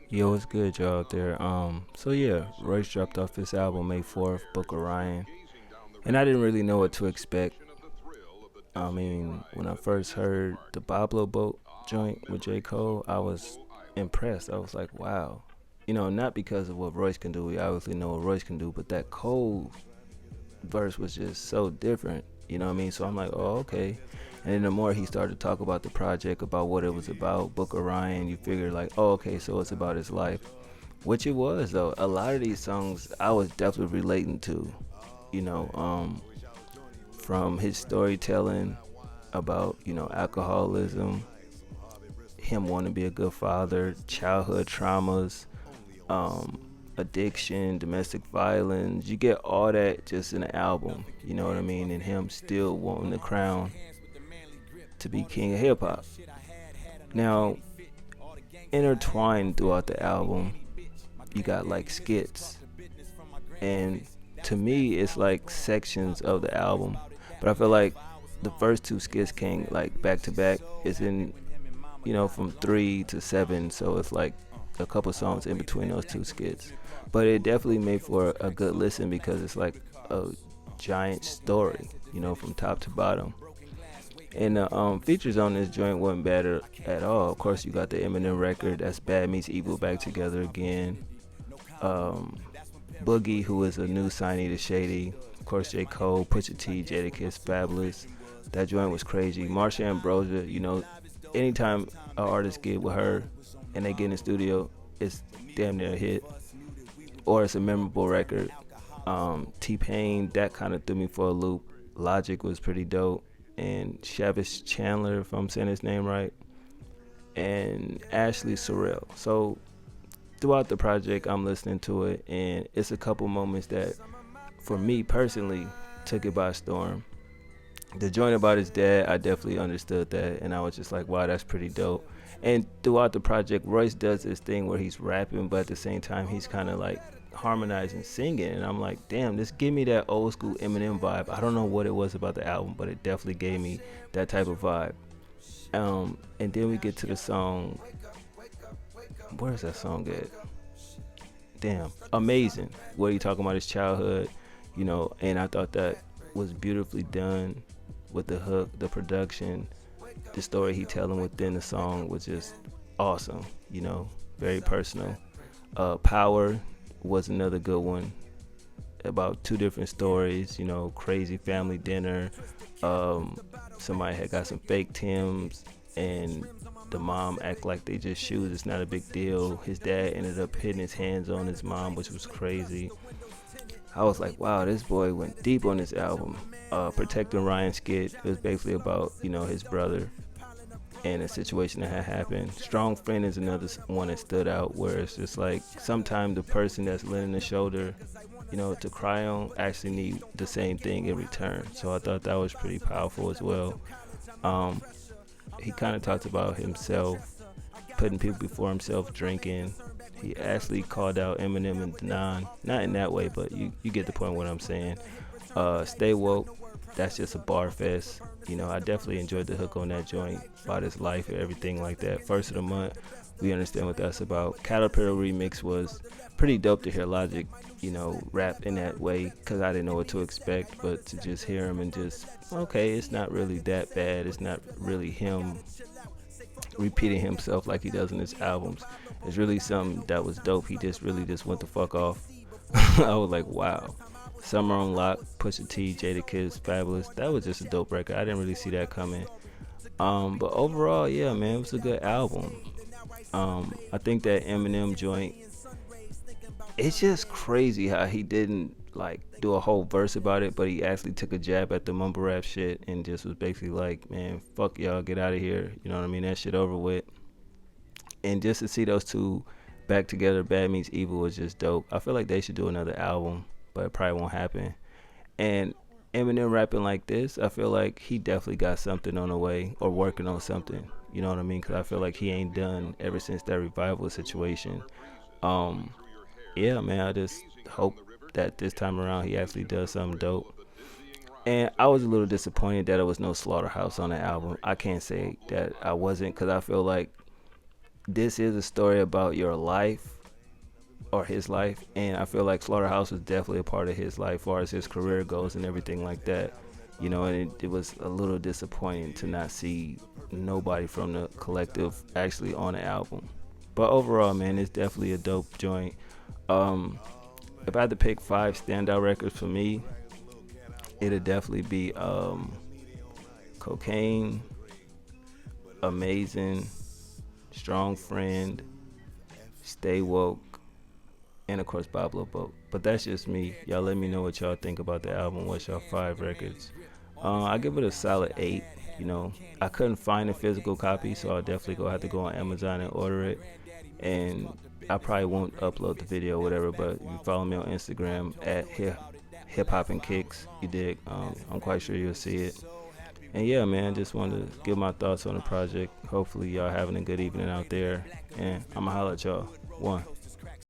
Yo, what's good, y'all out there? So yeah, Royce dropped off his album May 4th, Book of Ryan, and I didn't really know what to expect. I mean, when I first heard the Pablo Boat joint with J. Cole, I was impressed. I was like, wow. Not because of what Royce can do. We obviously know what Royce can do, but that Cole verse was just so different. You know what I mean? So I'm like, oh, okay. And then the more he started to talk about the project, about what it was about, Book of Ryan, you figure like, oh, okay, so it's about his life. Which it was though. A lot of these songs I was definitely relating to, you know, from his storytelling about, alcoholism, him wanting to be a good father, childhood traumas, um, addiction, domestic violence. You get all that just in the album, you know what I mean? And him still wanting the crown to be king of hip hop. Now, intertwined throughout the album, you got like skits, and to me it's like sections of the album, but I feel like the first two skits came like back to back. It's in, from 3 to 7, so it's like a couple songs in between those two skits, but it definitely made for a good listen because it's like a giant story, from top to bottom. And the features on this joint wasn't bad at all. Of course, you got the Eminem record, that's Bad Meets Evil back together again. um, Boogie, who is a new signee to Shady. Of course, J. Cole, Pusha T, Jadakiss, Fabulous. That joint was crazy. Marsha Ambrosia, anytime an artist get with her and they get in the studio, it's damn near a hit. Or it's a memorable record. T-Pain, that kind of threw me for a loop. Logic was pretty dope. And Chavis Chandler, if I'm saying his name right. And Ashley Sorrell. So throughout the project, I'm listening to it, and it's a couple moments that, for me personally, took it by storm. The joint about his dad, I definitely understood that, and I was just like, wow, that's pretty dope. And throughout the project, Royce does this thing where he's rapping, but at the same time, he's kind of like harmonizing, singing, and I'm like, damn, this give me that old school Eminem vibe. I don't know what it was about the album, but it definitely gave me that type of vibe. And then we get to the song. Where's that song at? Damn, amazing. What he talking about his childhood, and I thought that was beautifully done with the hook, the production, the story he telling within the song was just awesome, very personal. Power was another good one, about two different stories, crazy family dinner. Somebody had got some fake Tims, and the mom act like they just shoes, it's not a big deal. His dad ended up hitting his hands on his mom, which was crazy. I was like, wow, this boy went deep on this album. Protecting Ryan skit, it was basically about, his brother and a situation that had happened. Strong Friend is another one that stood out, where it's just like sometimes the person that's lending the shoulder, to cry on, actually need the same thing in return. So I thought that was pretty powerful as well. um, he kind of talked about himself putting people before himself, drinking. He actually called out Eminem and Denon, not in that way, but you get the point of what I'm saying. Stay Woke, that's just a bar fest. I definitely enjoyed the hook on that joint about his life and everything like that. First of the month, we understand what that's about. Caterpillar remix was pretty dope to hear Logic, rap in that way, because I didn't know what to expect, but to just hear him and just, okay, it's not really that bad. It's not really him repeating himself like he does in his albums. It's really something that was dope. He just really just went the fuck off. I was like, wow. Summer on Lock, Pusha T, Jadakiss, Fabulous. That was just a dope record. I didn't really see that coming. But overall, yeah, man, it was a good album. I think that Eminem joint, it's just crazy how he didn't like do a whole verse about it, but he actually took a jab at the mumble rap shit and just was basically like, man, fuck y'all, get out of here. You know what I mean? That shit over with. And just to see those two back together, Bad Meets Evil, was just dope. I feel like they should do another album, but it probably won't happen. And Eminem rapping like this, I feel like he definitely got something on the way or working on something. You know what I mean? Because I feel like he ain't done ever since that revival situation. Um, yeah, man, I just hope that this time around he actually does something dope. And I was a little disappointed that there was no Slaughterhouse on the album. I can't say that I wasn't, because I feel like this is a story about your life or his life, and I feel like Slaughterhouse was definitely a part of his life as far as his career goes and everything like that. And it was a little disappointing to not see nobody from the collective actually on the album. But overall, man, it's definitely a dope joint. Um, if I had to pick 5 standout records for me, it'd definitely be Cocaine, Amazing, Strong Friend, Stay Woke, and of course Pablo Boat. But that's just me. Y'all let me know what y'all think about the album. What's y'all 5 records? I give it a solid 8. I couldn't find a physical copy, so I'll definitely have to go on Amazon and order it. And I probably won't upload the video or whatever, but if you follow me on Instagram at Hip Hop and Kicks, you dig. I'm quite sure you'll see it. And yeah, man, just wanted to give my thoughts on the project. Hopefully y'all having a good evening out there, and I'ma holla at y'all. One.